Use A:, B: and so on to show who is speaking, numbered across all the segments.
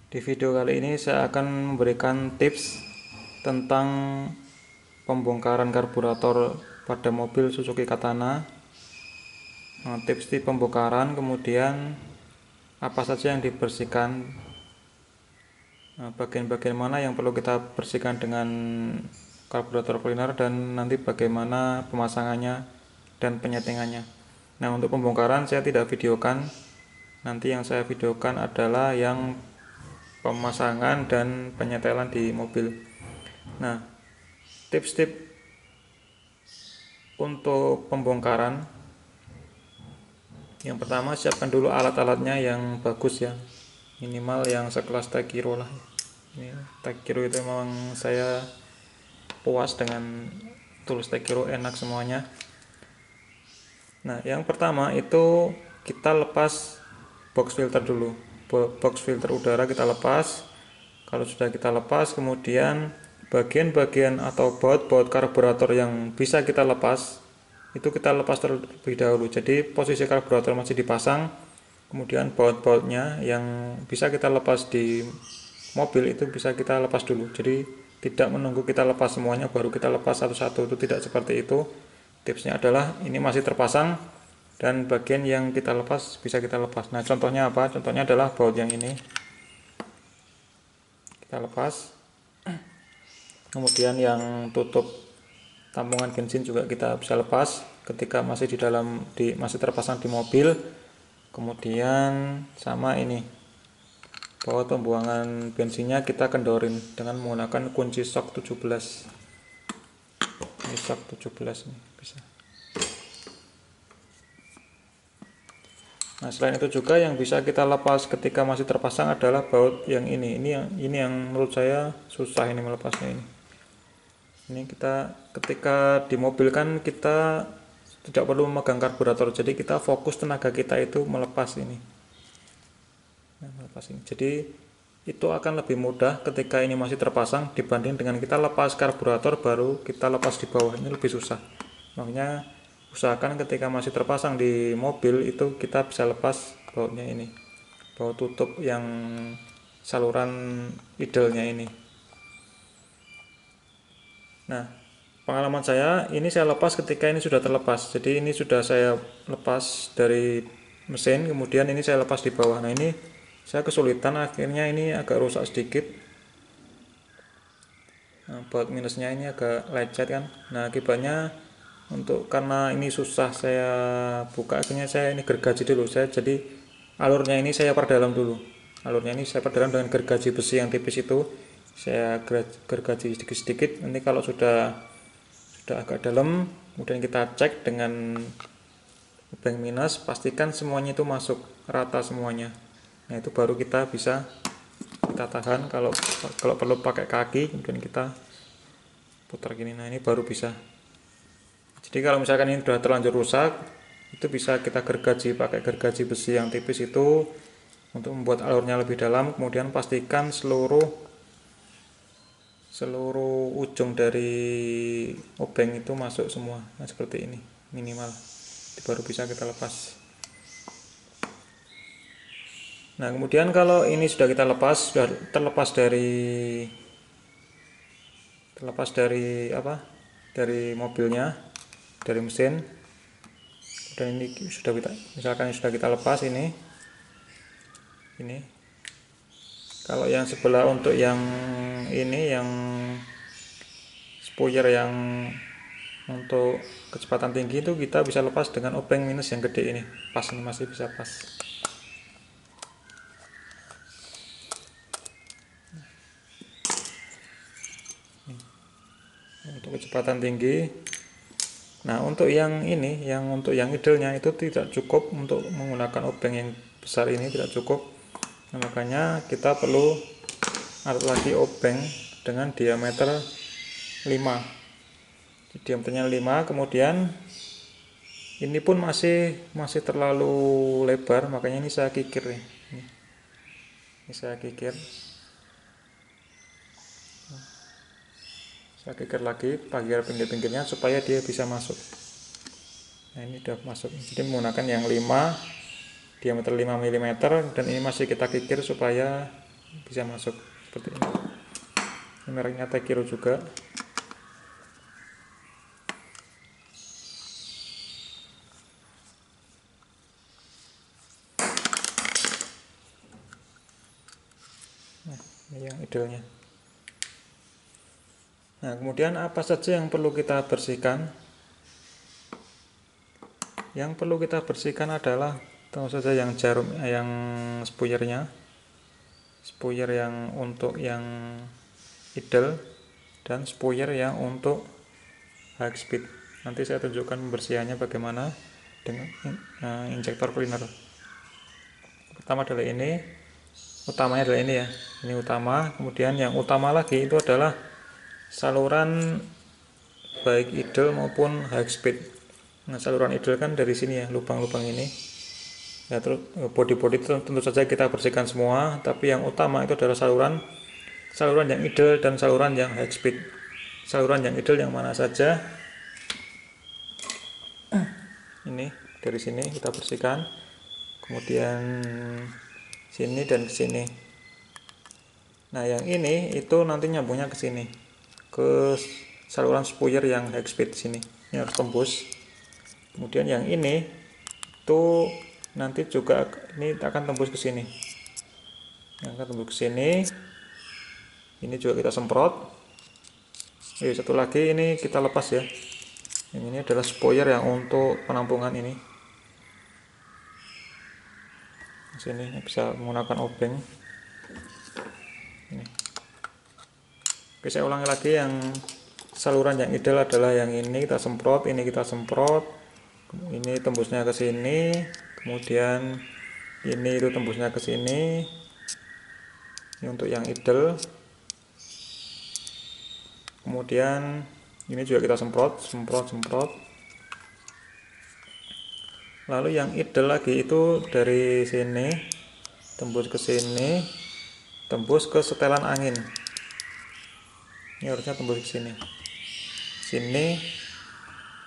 A: Di video kali ini saya akan memberikan tips tentang pembongkaran karburator pada mobil Suzuki Katana. Tips di pembongkaran, kemudian apa saja yang dibersihkan, bagian-bagian mana yang perlu kita bersihkan dengan karburator cleaner, dan nanti bagaimana pemasangannya dan penyetingannya. Nah, untuk pembongkaran saya tidak videokan. Nanti yang saya videokan adalah yang pemasangan dan penyetelan di mobil. Nah, tips-tips untuk pembongkaran, yang pertama siapkan dulu alat-alatnya yang bagus ya, minimal yang sekelas Takiro lah. Ini Takiro itu memang saya puas dengan tools Takiro, enak semuanya. Nah, yang pertama itu kita lepas box filter dulu. Box filter udara kita lepas. Kalau sudah kita lepas, kemudian bagian-bagian atau baut-baut karburator yang bisa kita lepas itu kita lepas terlebih dahulu. Jadi posisi karburator masih dipasang, kemudian baut-bautnya yang bisa kita lepas di mobil itu bisa kita lepas dulu. Jadi tidak menunggu kita lepas semuanya baru kita lepas satu-satu, itu tidak seperti itu. Tipsnya adalah ini masih terpasang dan bagian yang kita lepas bisa kita lepas. Nah, contohnya apa? Contohnya adalah baut yang ini kita lepas. Kemudian yang tutup tampungan bensin juga kita bisa lepas ketika masih masih terpasang di mobil. Kemudian sama ini baut pembuangan bensinnya kita kendorin dengan menggunakan kunci shock 17. Ini shock 17 nih bisa. Nah, selain itu juga yang bisa kita lepas ketika masih terpasang adalah baut yang ini. Ini yang menurut saya susah ini melepasnya ini. Ini kita ketika di mobil kan kita tidak perlu memegang karburator, jadi kita fokus tenaga kita itu melepas ini. Nah, melepas ini. Jadi itu akan lebih mudah ketika ini masih terpasang dibanding dengan kita lepas karburator baru kita lepas di bawah, ini lebih susah. Makanya usahakan ketika masih terpasang di mobil itu kita bisa lepas bautnya ini, baut tutup yang saluran idle-nya ini. Nah, pengalaman saya ini saya lepas ketika ini sudah terlepas. Jadi ini sudah saya lepas dari mesin, kemudian ini saya lepas di bawah. Nah, ini saya kesulitan, akhirnya ini agak rusak sedikit. Nah, baut minusnya ini agak lecet kan. Nah, akibatnya karena ini susah saya buka, akhirnya saya ini gergaji dulu. Jadi alurnya ini saya perdalam dulu. Alurnya ini saya perdalam dengan gergaji besi yang tipis itu. Saya gergaji sedikit-sedikit. Nanti kalau sudah agak dalam, kemudian kita cek dengan lubang minus, pastikan semuanya itu masuk rata semuanya. Nah, itu baru kita bisa tahan. Kalau perlu pakai kaki, kemudian kita putar gini. Nah, ini baru bisa. Jadi kalau misalkan ini sudah terlanjur rusak, itu bisa kita gergaji pakai gergaji besi yang tipis itu untuk membuat alurnya lebih dalam. Kemudian pastikan seluruh ujung dari obeng itu masuk semua. Nah, seperti ini minimal. Itu baru bisa kita lepas. Nah, kemudian kalau ini sudah kita lepas, sudah terlepas dari dari mobilnya, dari mesin. Dan ini sudah misalkan sudah kita lepas ini. Kalau yang sebelah untuk yang ini, yang spoiler yang untuk kecepatan tinggi itu kita bisa lepas dengan obeng minus yang gede ini. Pas, ini masih bisa pas. Untuk kecepatan tinggi. Nah, untuk yang ini, untuk yang idle-nya itu tidak cukup untuk menggunakan obeng yang besar ini, tidak cukup. Nah, makanya kita perlu alat lagi obeng dengan diameter 5. Diameternya 5, kemudian ini pun masih terlalu lebar, makanya ini saya kikir nih. Ini saya kikir. Saya kikir lagi bagian pinggir-pinggirnya supaya dia bisa masuk. Nah, ini udah masuk. Jadi menggunakan yang 5, diameter 5 mm, dan ini masih kita kikir supaya bisa masuk seperti ini. Ini mereknya Takiro juga. Nah, ini yang idealnya. Nah, kemudian apa saja yang perlu kita bersihkan? Yang perlu kita bersihkan adalah tentu saja yang jarum, yang spuyernya, spuyer yang untuk yang idle, dan spuyer yang untuk high speed. Nanti saya tunjukkan pembersihannya bagaimana dengan injektor cleaner. Pertama adalah ini, utamanya adalah ini ya, ini utama. Kemudian yang utama lagi itu adalah saluran baik idle maupun high speed. Nah, saluran idle kan dari sini ya, lubang-lubang ini ya. Terus body-body tentu saja kita bersihkan semua, tapi yang utama itu adalah saluran yang idle dan saluran yang high speed. Saluran yang idle yang mana saja? Ini dari sini kita bersihkan, kemudian sini dan ke sini. Nah, yang ini itu nanti nyambungnya ke sini, ke saluran spuyer yang high speed sini. Ini harus tembus. Kemudian yang ini itu nanti juga ini akan tembus ke sini. Yang akan tembus ke sini. Ini juga kita semprot. Satu lagi ini kita lepas ya. Yang ini adalah spoiler yang untuk penampungan ini. Sini bisa menggunakan obeng. Ini. Oke, saya ulangi lagi, yang saluran yang ideal adalah yang ini kita semprot, ini kita semprot. Ini tembusnya ke sini, kemudian ini itu tembusnya ke sini. Ini untuk yang ideal. Kemudian ini juga kita semprot. Lalu yang ideal lagi itu dari sini tembus ke sini, tembus ke setelan angin. Ini harusnya tembus ke sini,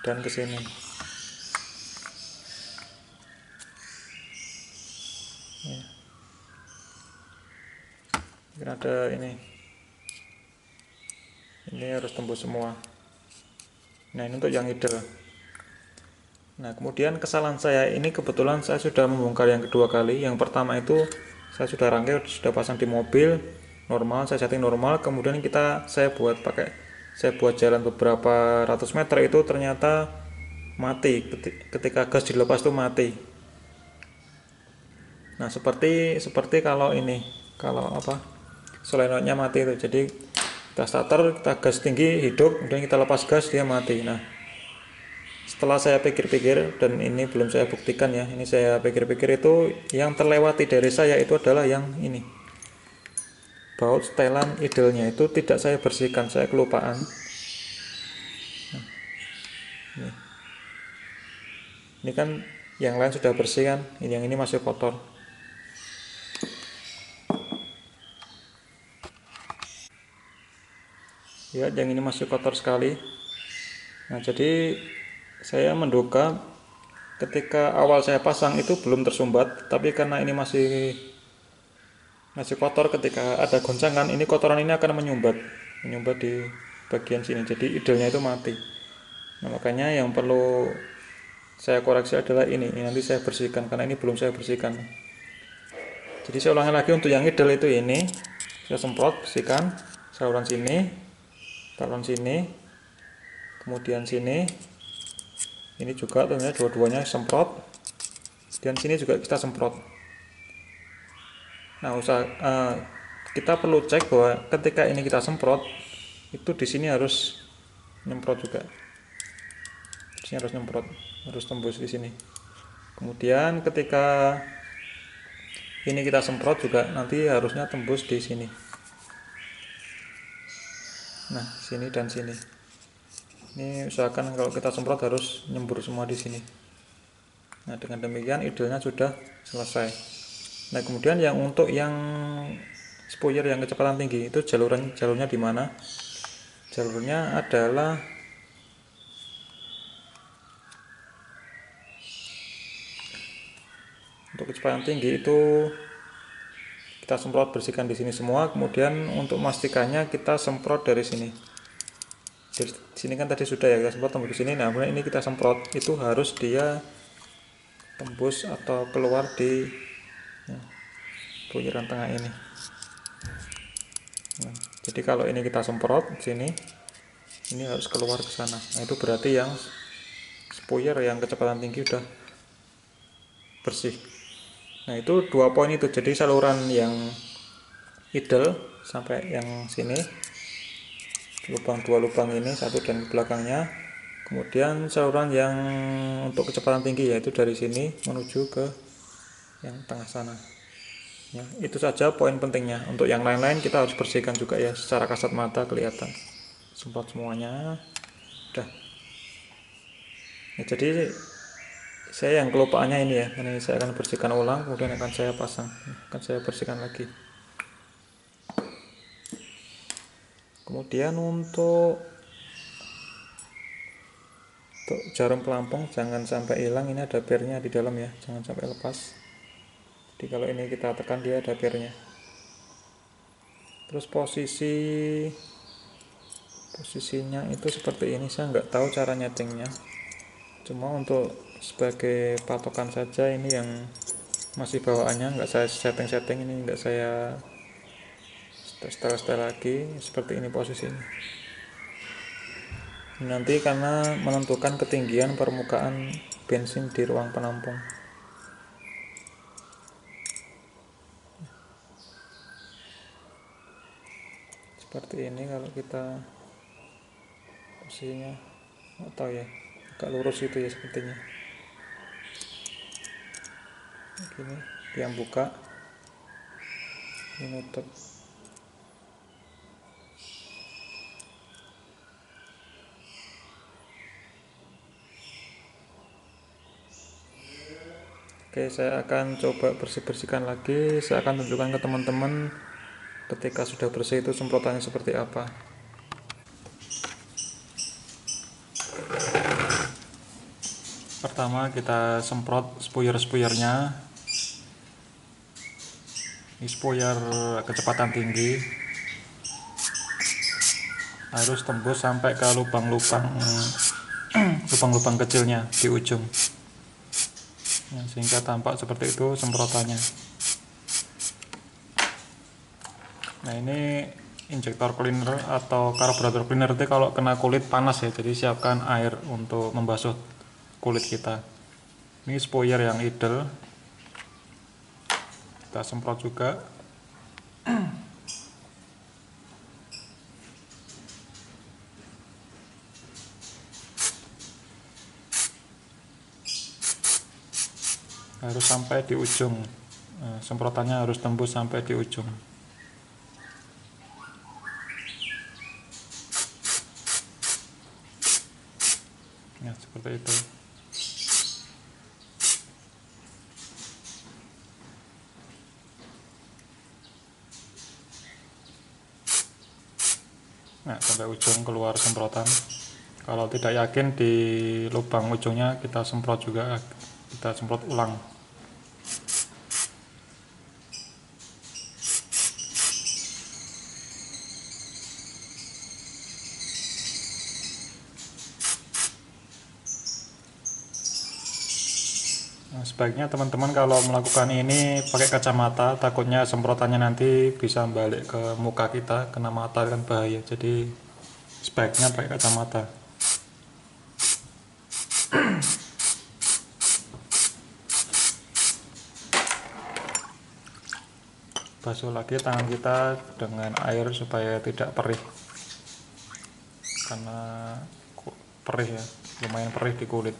A: dan ke sini. Mungkin ada ini harus tembus semua. Nah, ini untuk yang ideal. Nah, kemudian kesalahan saya ini, kebetulan saya sudah membongkar yang kedua kali. Yang pertama itu saya sudah rangkai, sudah pasang di mobil normal, saya setting normal. Kemudian saya buat jalan beberapa ratus meter, itu ternyata mati. Ketika gas dilepas itu mati. Nah, seperti kalau ini, kalau solenoidnya mati itu. Jadi kita starter, kita gas tinggi hidup, kemudian kita lepas gas dia mati. Nah, setelah saya pikir-pikir, dan ini belum saya buktikan ya, ini saya pikir-pikir, itu yang terlewati dari saya itu adalah yang ini, baut setelan idle-nya itu tidak saya bersihkan, saya kelupaan. Nah, ini kan yang lain sudah bersih kan, yang ini masih kotor. Ya, yang ini masih kotor sekali. Nah, jadi saya menduga ketika awal saya pasang itu belum tersumbat, tapi karena ini masih kotor, ketika ada goncangan, ini kotoran ini akan menyumbat di bagian sini, jadi idenya itu mati. Nah, makanya yang perlu saya koreksi adalah ini nanti saya bersihkan, karena ini belum saya bersihkan. Jadi saya ulangi lagi, untuk yang idle itu ini saya semprot, bersihkan saluran sini, kemudian sini, ini juga tentunya dua-duanya semprot, dan sini juga kita semprot. Nah, kita perlu cek bahwa ketika ini kita semprot, itu di sini harus nyemprot juga. Di sini harus nyemprot, harus tembus di sini. Kemudian ketika ini kita semprot juga nanti harusnya tembus di sini. Nah, sini dan sini. Ini usahakan kalau kita semprot harus nyembur semua di sini. Nah, dengan demikian idenya sudah selesai. Nah, kemudian yang untuk yang spuyer yang kecepatan tinggi itu jalurnya di mana? Jalurnya adalah untuk kecepatan tinggi itu kita semprot, bersihkan di sini semua. Kemudian untuk memastikannya kita semprot dari sini. Di sini kan tadi sudah ya kita semprot tembus ke sini. Nah kemudian ini kita semprot, itu harus dia tembus atau keluar di butiran tengah ini. Nah, jadi kalau ini kita semprot sini, ini harus keluar ke sana. Nah itu berarti yang spuyer yang kecepatan tinggi udah bersih. Nah itu 2 poin itu. Jadi saluran yang idle sampai yang sini, lubang 2 lubang ini, satu dan belakangnya. Kemudian saluran yang untuk kecepatan tinggi, yaitu dari sini menuju ke yang tengah sana. Ya, itu saja poin pentingnya. Untuk yang lain-lain kita harus bersihkan juga ya, secara kasat mata kelihatan. Semprot semuanya. Udah. Ya, jadi saya yang kelupaannya ini ya, ini saya akan bersihkan ulang, kemudian akan saya pasang, akan saya bersihkan lagi. Kemudian untuk jarum pelampung jangan sampai hilang, ini ada pernya di dalam ya, jangan sampai lepas. Jadi kalau ini kita tekan dia ada pernya. Terus posisinya itu seperti ini, saya nggak tahu cara nyetingnya, cuma untuk sebagai patokan saja ini yang masih bawaannya, nggak saya setting ini, nggak saya setel lagi. Seperti ini posisinya. Nanti karena menentukan ketinggian permukaan bensin di ruang penampung. Seperti ini kalau kita posisinya, nggak tahu ya, agak lurus itu ya sepertinya. Gini, yang buka, ini nutup. Oke, saya akan coba bersihkan lagi. Saya akan tunjukkan ke teman-teman ketika sudah bersih itu semprotannya seperti apa. Pertama kita semprot spuyer-spuyernya. Ini spuyer kecepatan tinggi, harus tembus sampai ke lubang-lubang kecilnya di ujung ya, sehingga tampak seperti itu semprotannya. Nah ini injektor cleaner atau karburator cleaner itu kalau kena kulit panas ya, jadi siapkan air untuk membasuh kulit kita. Ini spuyer yang idle, kita semprot juga. Harus sampai di ujung, semprotannya harus tembus sampai di ujung. Ya seperti itu. Nah sampai ujung keluar semprotan. Kalau tidak yakin di lubang ujungnya kita semprot juga, kita semprot ulang. Nah, sebaiknya teman-teman kalau melakukan ini pakai kacamata, takutnya semprotannya nanti bisa balik ke muka kita, kena mata kan bahaya. Jadi sebaiknya pakai kacamata. Basuh lagi tangan kita dengan air supaya tidak perih, karena perih ya, lumayan perih di kulit.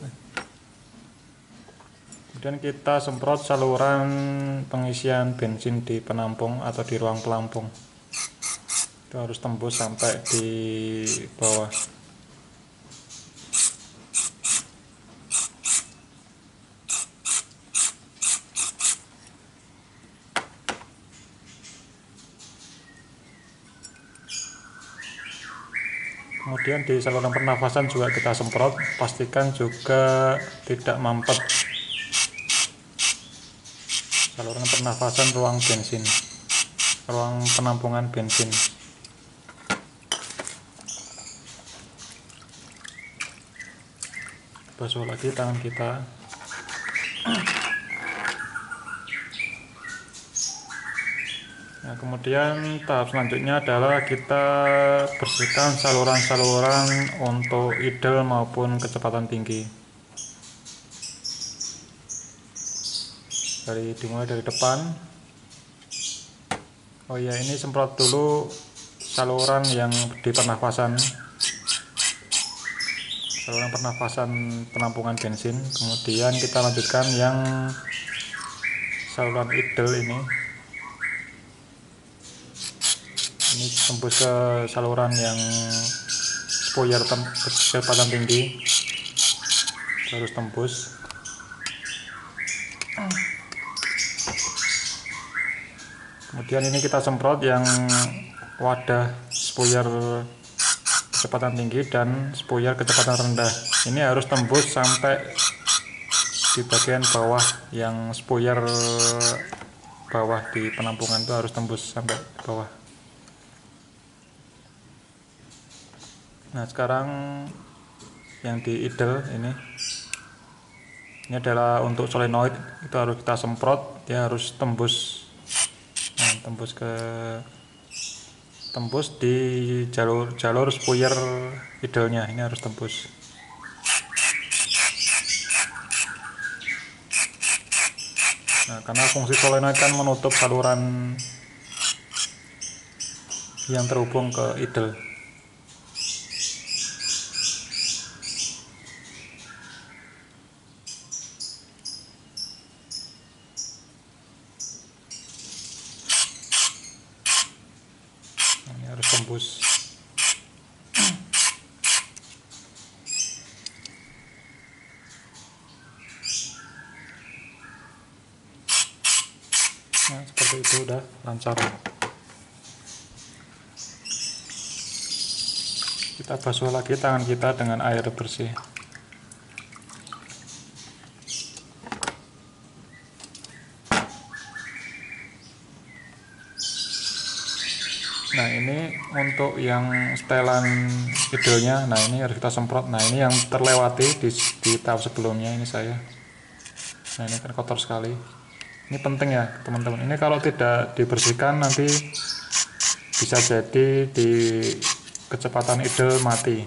A: Kemudian kita semprot saluran pengisian bensin di penampung atau di ruang pelampung. Itu harus tembus sampai di bawah. Kemudian di saluran pernafasan juga kita semprot, pastikan juga tidak mampet saluran pernafasan ruang bensin. ruang penampungan bensin. Basuh lagi tangan kita. Nah, kemudian tahap selanjutnya adalah kita bersihkan saluran-saluran untuk idle maupun kecepatan tinggi. Dimulai dari depan. Oh iya, ini semprot dulu saluran yang di pernafasan, saluran pernafasan penampungan bensin. Kemudian kita lanjutkan yang saluran idle ini tembus ke saluran yang spoiler kecepatan tinggi, harus tembus. Kemudian ini kita semprot yang wadah spoiler kecepatan tinggi dan spoiler kecepatan rendah. Ini harus tembus sampai di bagian bawah, yang spoiler bawah di penampungan itu harus tembus sampai bawah. Nah, sekarang yang di idle ini adalah untuk solenoid, itu harus kita semprot, dia harus tembus. Nah, tembus di jalur spoiler idle-nya, ini harus tembus. Nah, karena fungsi solenoid kan menutup saluran yang terhubung ke idle. Ini harus tembus. Nah, seperti itu udah lancar. Kita basuh lagi tangan kita dengan air bersih. Nah, ini untuk yang setelan idle-nya. Nah, ini harus kita semprot. Nah, ini yang terlewati di tahap sebelumnya, ini saya. Nah, ini kan kotor sekali. Ini penting ya teman-teman, ini kalau tidak dibersihkan nanti bisa jadi di kecepatan idle mati,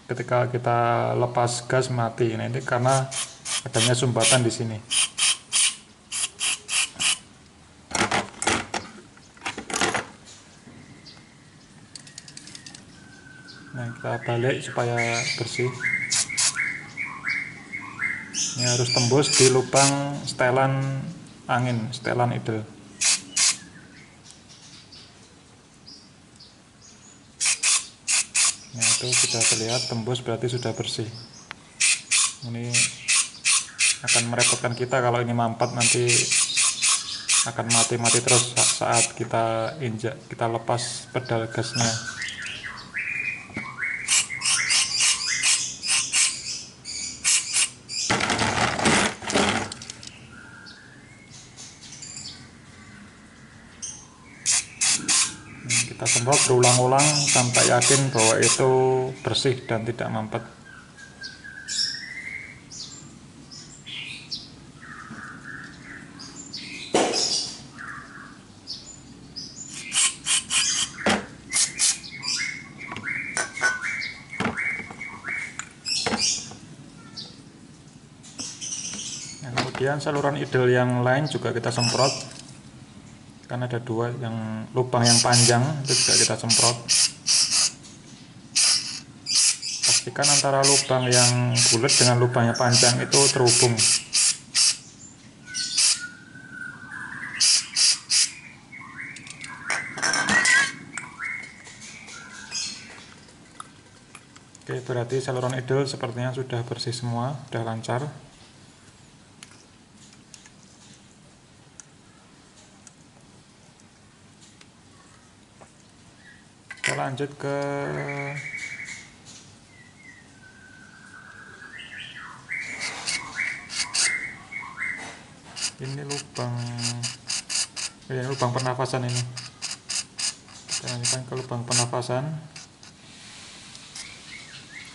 A: ketika kita lepas gas mati. Nah, ini karena adanya sumbatan di sini. Nah, kita balik supaya bersih. Ini harus tembus di lubang setelan angin, setelan idle. Nah, itu sudah terlihat tembus, berarti sudah bersih. Ini akan merepotkan kita kalau ini mampet, nanti akan mati terus saat kita injak, kita lepas pedal gasnya. Kita semprot berulang-ulang sampai yakin bahwa itu bersih dan tidak mampet. Nah, kemudian saluran idle yang lain juga kita semprot. Kan ada dua, yang lubang yang panjang itu juga kita semprot. Pastikan antara lubang yang bulat dengan lubang yang panjang itu terhubung. Oke, berarti saluran idle sepertinya sudah bersih semua, sudah lancar. Kita lanjut ke ini lubang pernafasan ini. Kita lanjutkan ke lubang pernafasan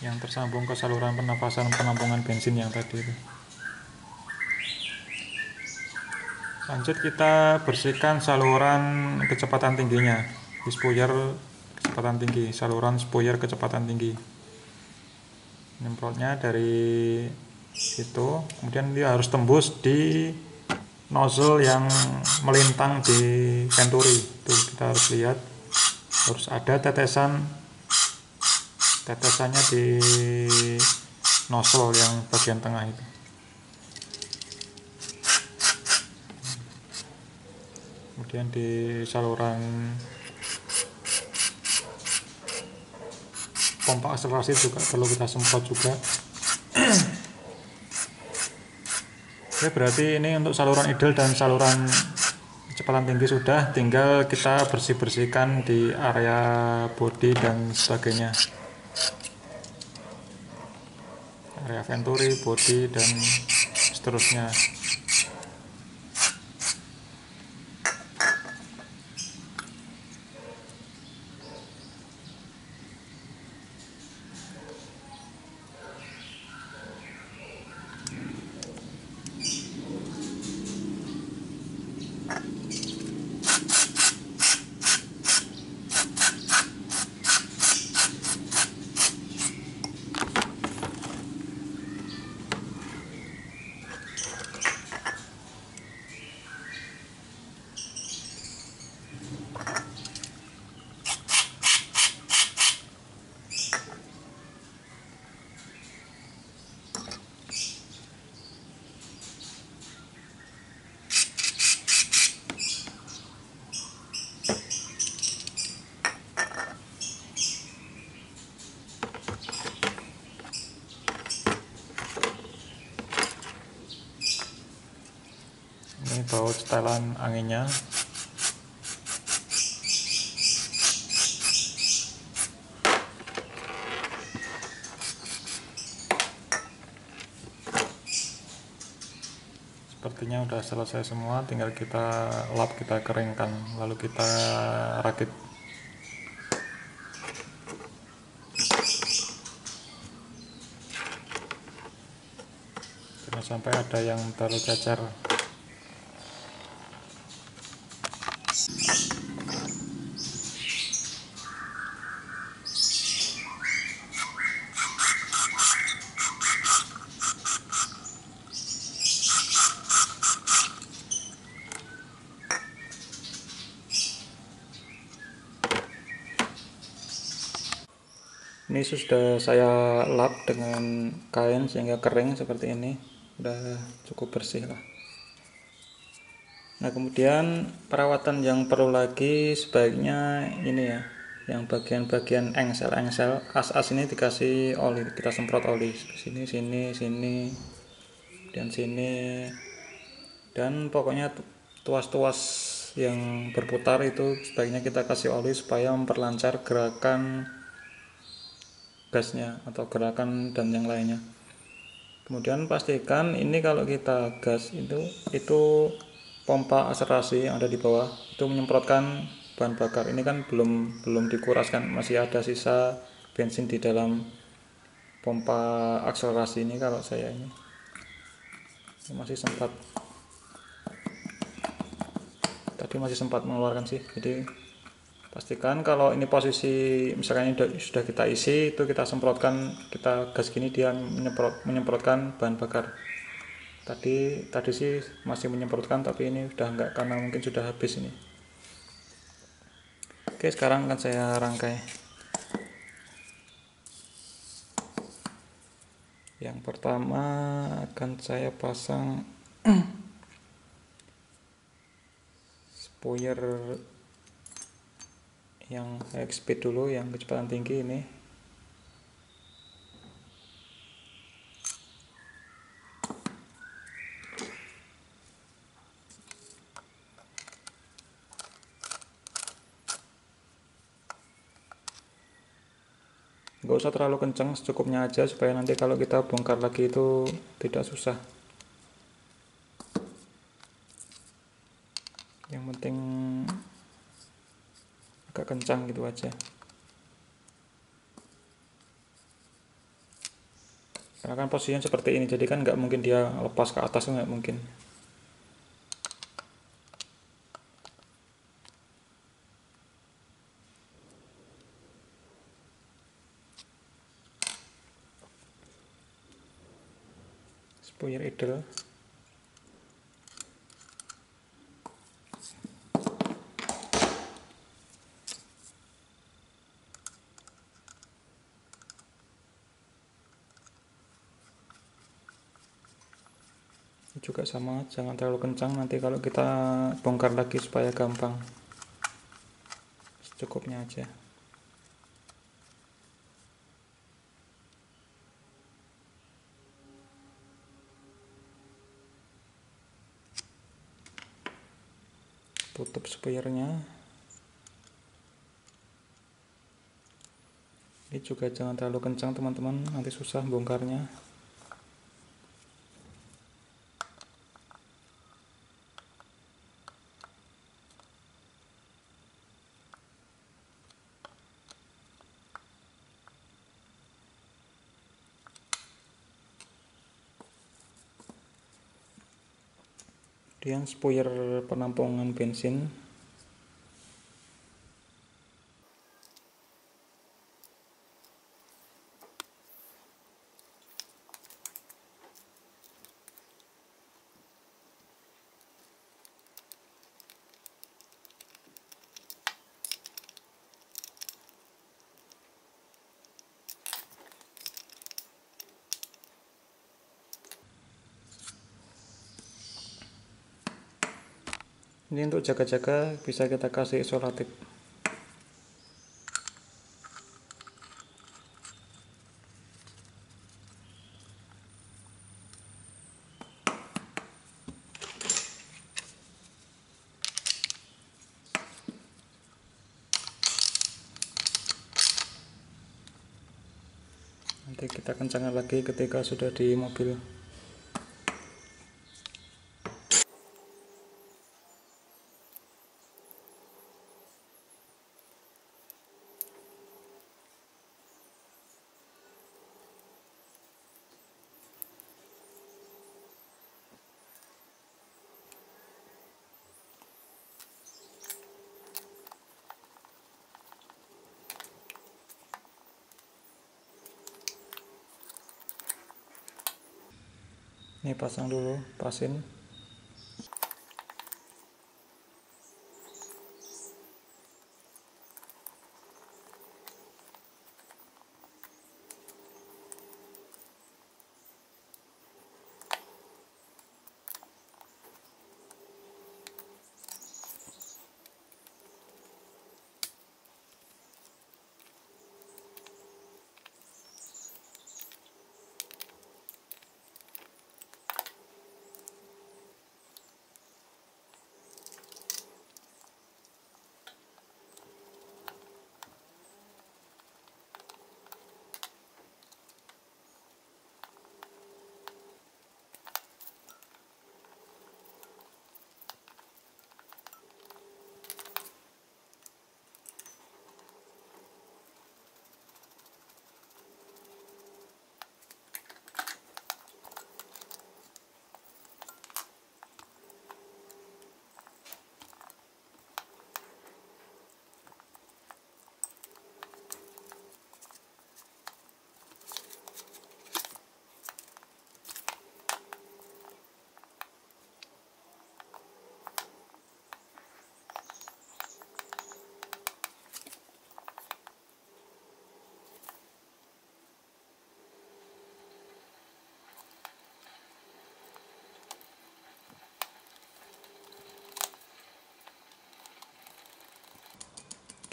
A: yang tersambung ke saluran pernafasan penampungan bensin yang tadi itu. Lanjut kita bersihkan saluran kecepatan tingginya di spoiler kecepatan tinggi, saluran spoiler kecepatan tinggi. Nyemprotnya dari itu, kemudian dia harus tembus di nozzle yang melintang di venturi. Itu kita harus lihat, harus ada tetesannya di nozzle yang bagian tengah itu. Kemudian di saluran pompa akselerasi juga perlu kita semprot juga. Oke, berarti ini untuk saluran idle dan saluran kecepatan tinggi sudah, tinggal kita bersih-bersihkan di area bodi dan sebagainya, area venturi, bodi, dan seterusnya. Ini baut setelan anginnya. Sepertinya udah selesai semua, tinggal kita lap, kita keringkan, lalu kita rakit. Jangan sampai ada yang tercecer. Ini sudah saya lap dengan kain sehingga kering seperti ini, udah cukup bersih lah. Nah, kemudian perawatan yang perlu lagi sebaiknya ini ya, yang bagian-bagian engsel as ini dikasih oli, kita semprot oli sini dan sini, dan pokoknya tuas-tuas yang berputar itu sebaiknya kita kasih oli supaya memperlancar gerakan gasnya atau gerakan dan yang lainnya. Kemudian pastikan ini kalau kita gas itu pompa akselerasi yang ada di bawah itu menyemprotkan bahan bakar. Ini kan belum dikuraskan, masih ada sisa bensin di dalam pompa akselerasi ini. Kalau saya ini masih sempat, tadi masih sempat mengeluarkan sih. Jadi pastikan kalau ini posisi misalkan ini sudah kita isi, itu kita semprotkan, kita gas gini, dia menyemprotkan bahan bakar. Tadi sih masih menyemprotkan, tapi ini udah enggak karena mungkin sudah habis ini. Oke, sekarang akan saya rangkai. Yang pertama akan saya pasang spoiler yang high speed dulu, yang kecepatan tinggi ini. Nggak usah terlalu kencang, secukupnya aja supaya nanti kalau kita bongkar lagi itu tidak susah. Yang penting agak kencang gitu aja, karena kan posisinya seperti ini, jadi kan nggak mungkin dia lepas ke atas, nggak mungkin. Spoiler idle. Juga sama, jangan terlalu kencang, nanti kalau kita bongkar lagi supaya gampang. Secukupnya aja. Tutup spoilernya. Ini juga jangan terlalu kencang teman-teman, nanti susah bongkarnya. Kemudian spoiler penampungan bensin. Ini untuk jaga-jaga bisa kita kasih isolatif. Nanti kita kencangkan lagi ketika sudah di mobil. Ini pasang dulu, pasin.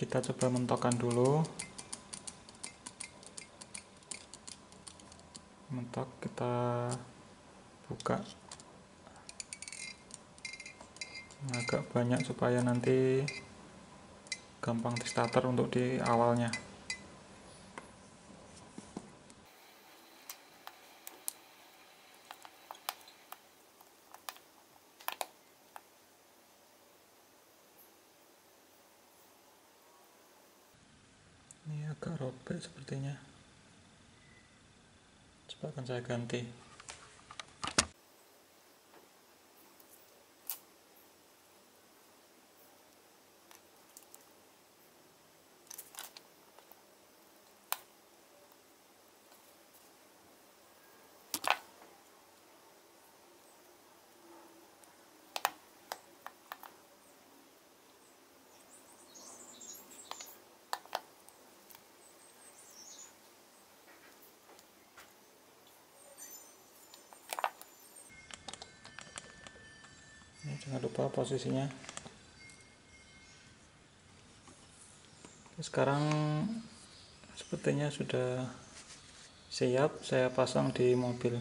A: Kita coba mentokkan dulu. Mentok, kita buka agak banyak supaya nanti gampang di starter untuk di awalnya. agak robek sepertinya. Coba akan saya ganti. Jangan lupa posisinya. Sekarang sepertinya sudah siap saya pasang di mobil.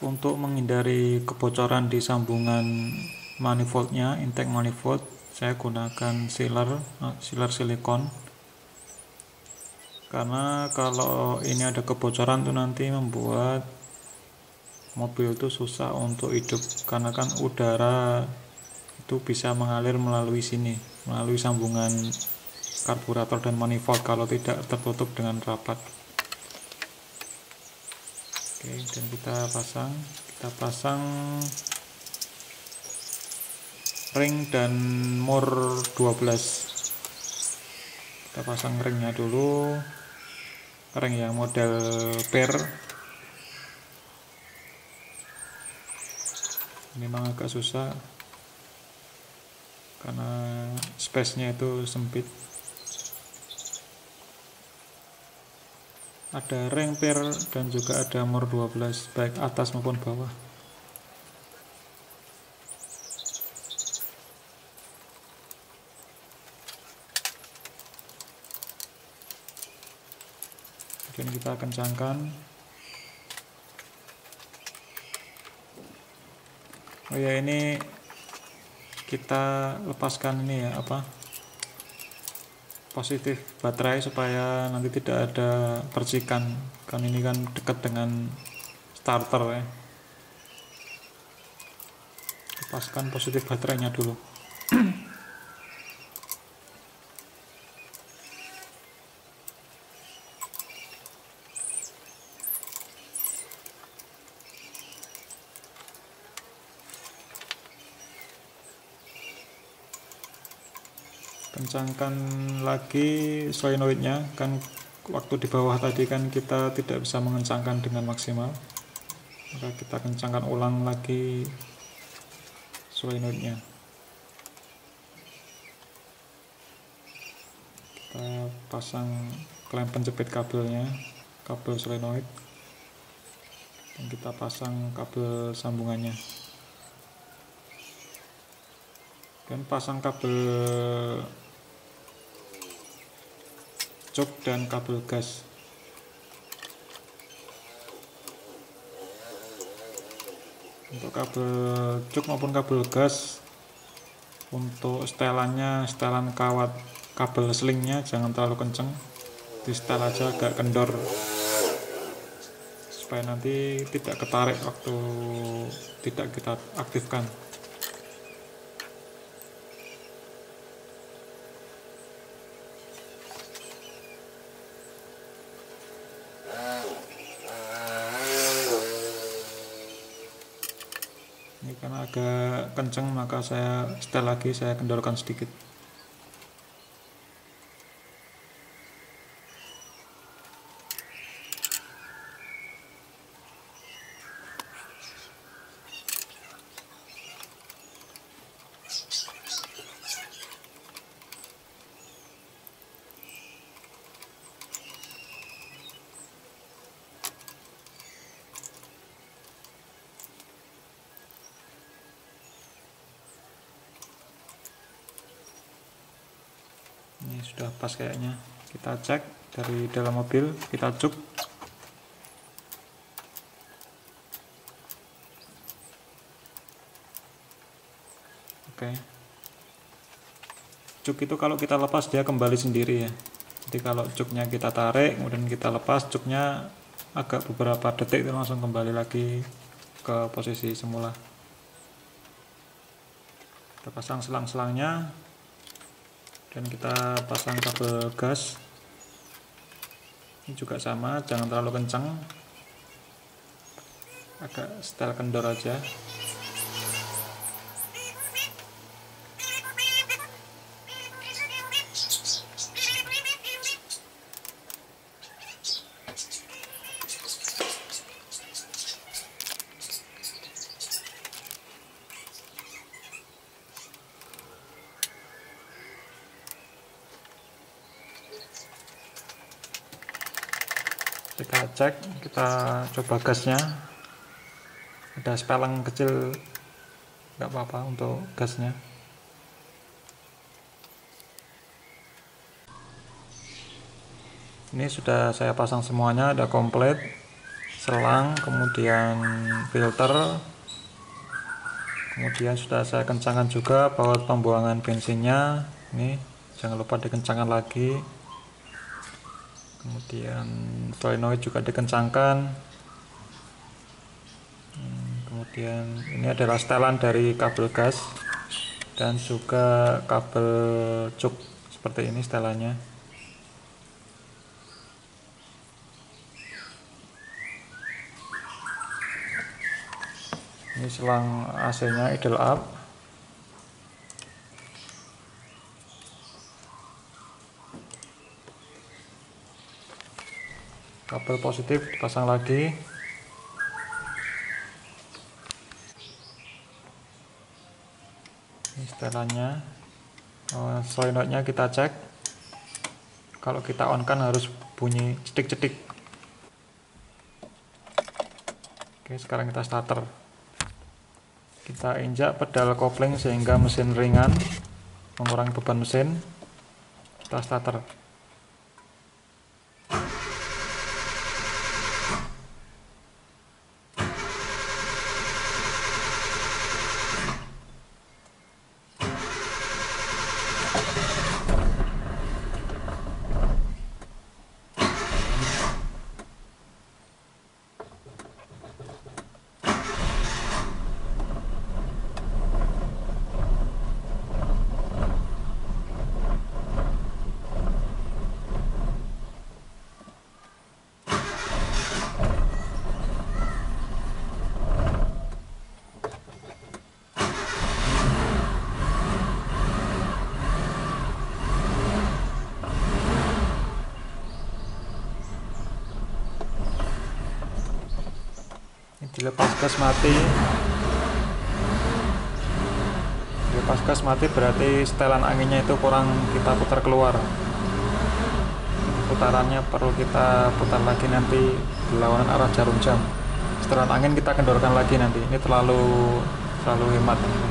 A: Untuk menghindari kebocoran di sambungan manifoldnya, intake manifold, saya gunakan sealer silikon. Karena kalau ini ada kebocoran tuh nanti membuat mobil itu susah untuk hidup, karena kan udara itu bisa mengalir melalui sini, melalui sambungan karburator dan manifold kalau tidak tertutup dengan rapat. Oke, dan kita pasang ring dan mur 12. Kita pasang ringnya dulu, ring yang model pair. Ini memang agak susah karena space-nya itu sempit. Ada ring pair dan juga ada mur 12 baik atas maupun bawah. Kemudian kita kencangkan. Oh ya, ini kita lepaskan ini ya, positif baterai supaya nanti tidak ada percikan, kan ini kan dekat dengan starter ya. Lepaskan positif baterainya dulu. Kencangkan lagi solenoidnya, kan waktu di bawah tadi kan kita tidak bisa mengencangkan dengan maksimal, maka kita kencangkan ulang lagi solenoidnya. Kita pasang klem penjepit kabelnya, kabel solenoid, dan kita pasang kabel sambungannya, dan pasang kabel cuk dan kabel gas. Untuk kabel cuk maupun kabel gas, untuk setelannya, setelan kawat kabel selingnya jangan terlalu kenceng, di setel aja agak kendor supaya nanti tidak ketarik waktu tidak kita aktifkan. Ini karena agak kenceng maka saya setel lagi, saya kendorkan sedikit. Ini sudah pas kayaknya. Kita cek dari dalam mobil, kita cuk. Oke. Cuk itu kalau kita lepas dia kembali sendiri ya. Jadi kalau cuknya kita tarik kemudian kita lepas, cuknya agak beberapa detik itu langsung kembali lagi ke posisi semula. Kita pasang selang-selangnya dan kita pasang kabel gas. Ini juga sama, jangan terlalu kencang, agak setel kendor aja. Kita cek, kita coba gasnya, ada speleng kecil, nggak apa-apa untuk gasnya. Ini sudah saya pasang semuanya, ada komplit, selang, kemudian filter, kemudian sudah saya kencangkan juga baut pembuangan bensinnya. Ini jangan lupa dikencangkan lagi. Kemudian solenoid juga dikencangkan. Kemudian ini adalah setelan dari kabel gas dan juga kabel cuk, seperti ini setelannya. Ini selang AC nya idle up. Kabel positif dipasang lagi. Ini setelannya. Solenoidnya kita cek. Kalau kita on kan harus bunyi cetik-cetik. Oke, sekarang kita starter. Kita injak pedal kopling sehingga mesin ringan, mengurangi beban mesin. Kita starter. Dilepas gas mati. Dilepas gas mati berarti setelan anginnya itu kurang kita putar keluar. Putarannya perlu kita putar lagi nanti berlawanan arah jarum jam. Setelan angin kita kendorkan lagi nanti. Ini terlalu hemat ini.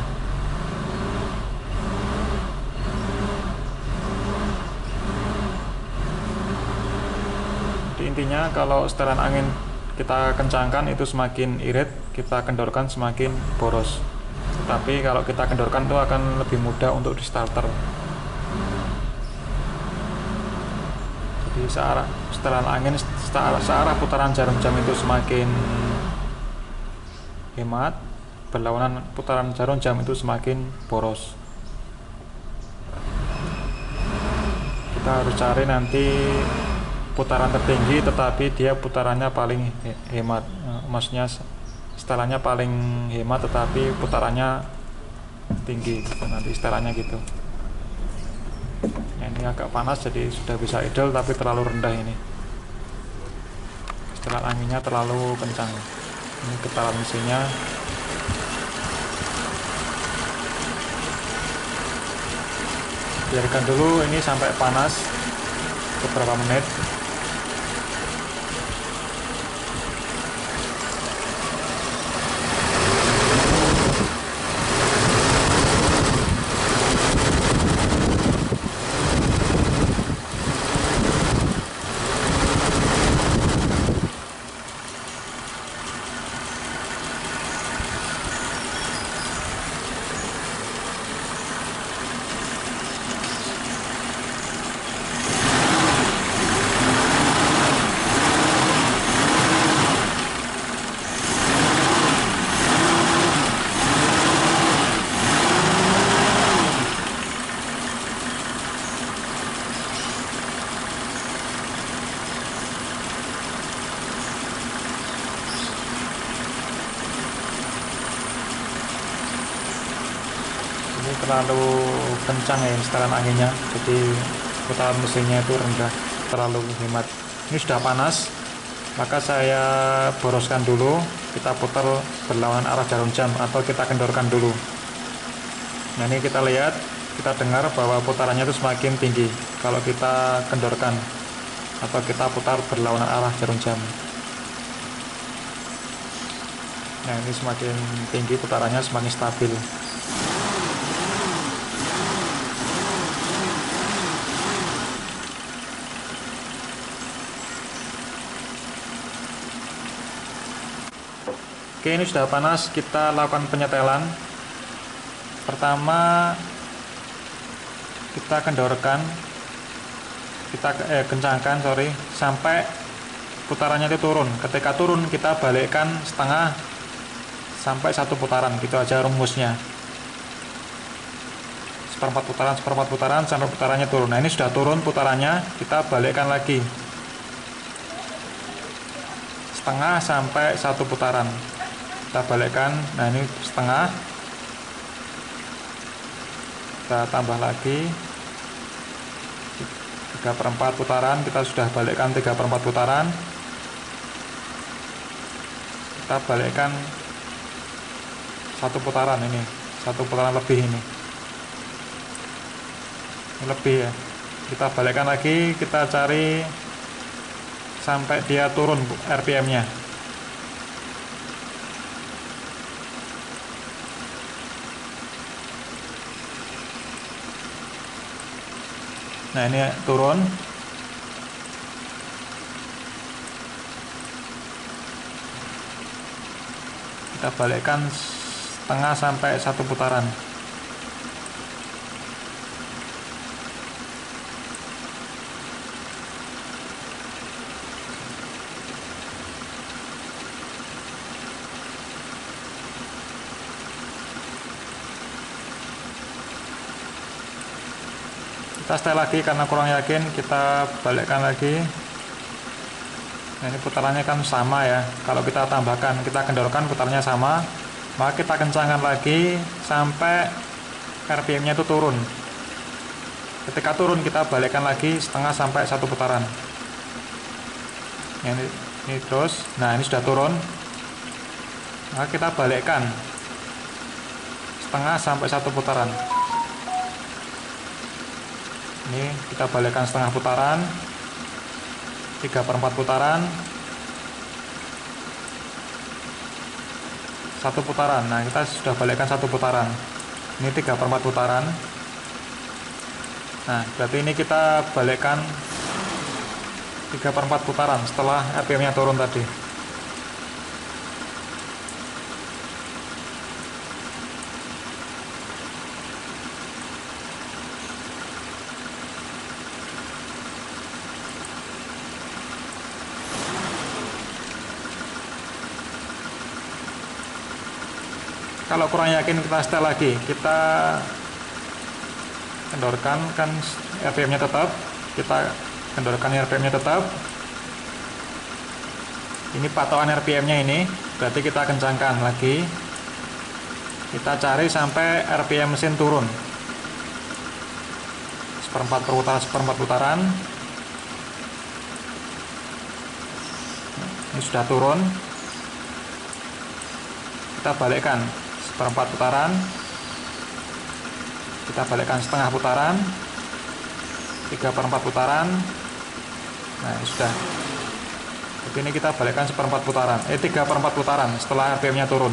A: Jadi intinya kalau setelan angin kita kencangkan itu semakin irit, kita kendorkan semakin boros. Tapi kalau kita kendorkan itu akan lebih mudah untuk di starter. Jadi setelan angin searah putaran jarum jam itu semakin hemat, berlawanan putaran jarum jam itu semakin boros. Kita harus cari nanti putaran tertinggi tetapi dia putarannya paling hemat, maksudnya setelannya paling hemat tetapi putarannya tinggi gitu, nanti setelannya gitu. Nah, ini agak panas jadi sudah bisa idle tapi terlalu rendah ini, setelan anginnya terlalu kencang. Ini ketalan mesinnya. Biarkan dulu ini sampai panas beberapa menit. terlalu kencang ya setelan anginnya, jadi putaran mesinnya itu rendah, terlalu hemat. Ini sudah panas, maka saya boroskan dulu, kita putar berlawanan arah jarum jam atau kita kendorkan dulu. Nah ini kita lihat, kita dengar bahwa putarannya itu semakin tinggi kalau kita kendorkan atau kita putar berlawanan arah jarum jam. Nah ini semakin tinggi putarannya, semakin stabil. Oke, ini sudah panas, kita lakukan penyetelan. Pertama kita kendorkan, kita kencangkan sampai putarannya itu turun. Ketika turun kita balikkan setengah sampai 1 putaran, gitu aja rumusnya. Seperempat putaran sampai putarannya turun. Nah ini sudah turun putarannya, kita balikkan lagi setengah sampai 1 putaran, kita balikkan. Nah ini setengah, kita tambah lagi 3/4 putaran, kita sudah balikkan 3/4 putaran, kita balikkan 1 putaran, ini 1 putaran lebih, ini lebih ya, kita balikkan lagi, kita cari sampai dia turun RPM nya. Nah ini turun, kita balikkan setengah sampai 1 putaran. Kita setel lagi karena kurang yakin, kita balikkan lagi. Nah ini putarannya kan sama ya, kalau kita tambahkan, kita kendorkan putarannya sama, maka kita kencangkan lagi sampai RPM nya itu turun. Ketika turun kita balikkan lagi setengah sampai 1 putaran. Ini terus, nah ini sudah turun, maka kita balikkan setengah sampai 1 putaran. Ini kita balikkan setengah putaran, 3/4 putaran, 1 putaran. Nah kita sudah balikkan 1 putaran, ini 3/4 putaran. Nah berarti ini kita balikkan 3/4 putaran setelah RPM nya turun tadi. Kalau kurang yakin kita setel lagi, kita kendorkan, kan RPM nya tetap, kita kendorkan RPM nya tetap. Ini patokan RPM nya ini, berarti kita kencangkan lagi, kita cari sampai RPM mesin turun seperempat putaran. Ini sudah turun, kita balikkan 1/4 putaran, kita balikkan setengah putaran, 3/4 putaran. Nah ini sudah, jadi ini kita balikkan 1/4 putaran, 3/4 putaran setelah RPM nya turun.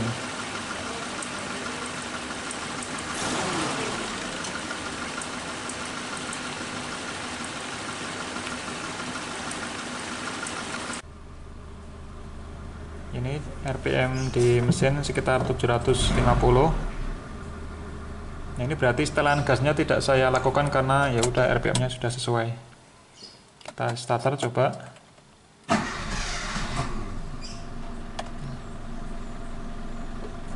A: Ini RPM di mesin sekitar 750. Nah, ini berarti setelan gasnya tidak saya lakukan karena ya udah RPM nya sudah sesuai. Kita starter coba.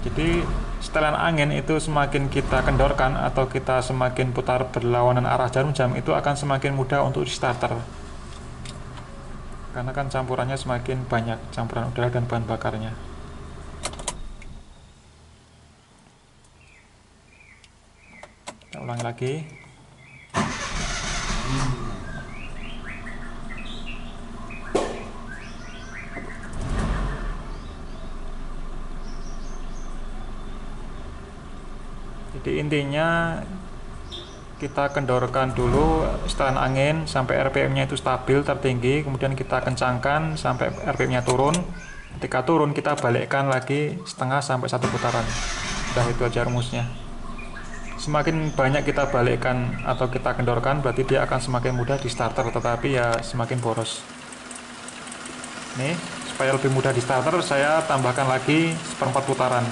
A: Jadi setelan angin itu semakin kita kendorkan atau kita semakin putar berlawanan arah jarum jam, itu akan semakin mudah untuk di starter, karena kan campurannya semakin banyak, campuran udara dan bahan bakarnya. ulangi lagi. Jadi intinya kita kendorkan dulu setelan angin sampai RPM-nya itu stabil tertinggi, kemudian kita kencangkan sampai RPM-nya turun. Ketika turun kita balikkan lagi setengah sampai 1 putaran. Udah, itu aja rumusnya. Semakin banyak kita balikkan atau kita kendorkan, berarti dia akan semakin mudah di starter, tetapi ya semakin boros. Nih, supaya lebih mudah di starter, saya tambahkan lagi 1/4 putaran.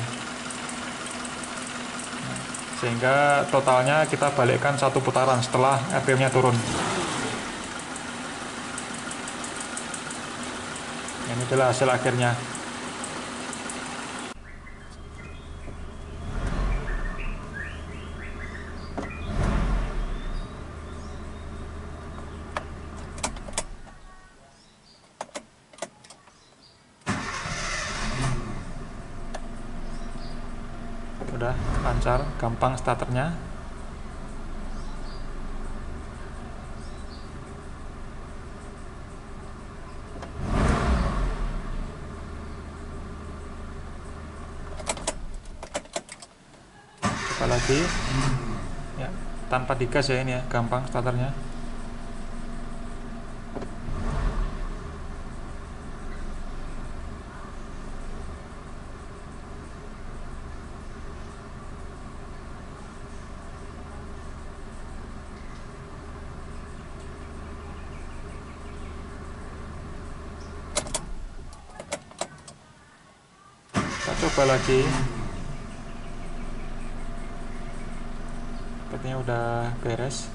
A: Sehingga totalnya kita balikkan 1 putaran setelah RPM-nya turun. Ini adalah hasil akhirnya. Udah lancar, gampang starternya. Coba lagi ya, tanpa digas ya, ini ya, gampang starternya. Kita coba lagi. Sepertinya udah beres.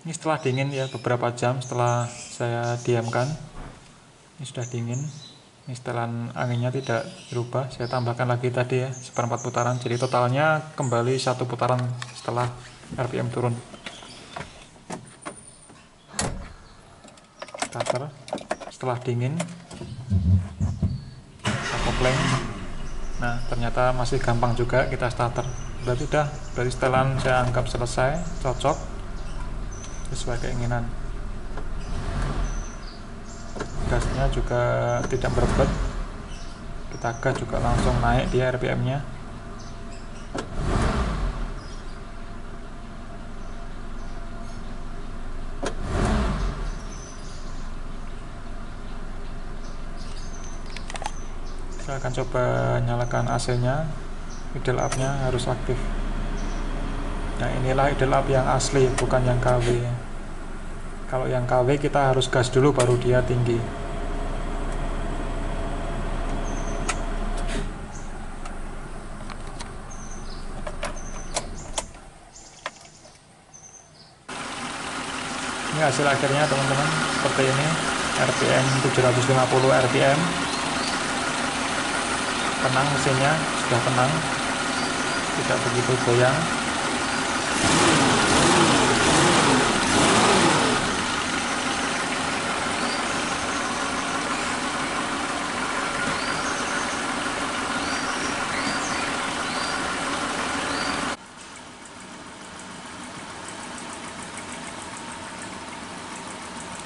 A: Ini setelah dingin ya, beberapa jam setelah saya diamkan. Ini sudah dingin. Ini setelan anginnya tidak berubah. Saya tambahkan lagi tadi ya, 1/4 putaran. Jadi totalnya kembali 1 putaran setelah RPM turun. Starter setelah dingin, kita kopling. Nah, ternyata masih gampang juga kita starter. Berarti setelan saya anggap selesai, cocok sesuai keinginan. Gasnya juga tidak berebet, kita gas juga langsung naik dia RPM-nya. Saya akan coba nyalakan AC-nya. Idle up-nya harus aktif. Nah, inilah idle up yang asli, bukan yang KW. Kalau yang KW kita harus gas dulu baru dia tinggi. Ini hasil akhirnya teman-teman, seperti ini. RPM 750 RPM. Tenang mesinnya, sudah tenang, tidak begitu goyang.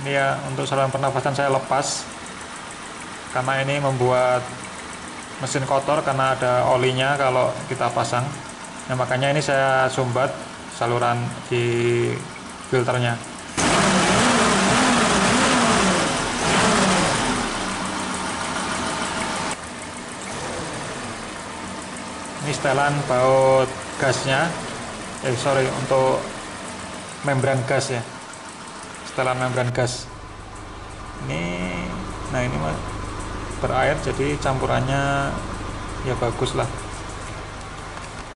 A: Ini ya, untuk saluran pernafasan saya lepas karena ini membuat mesin kotor karena ada olinya kalau kita pasang. Nah, makanya ini saya sumbat saluran di filternya. Ini setelan baut gasnya, untuk membran gas ya, setelan membran gas. Nah ini berair, jadi campurannya ya bagus lah.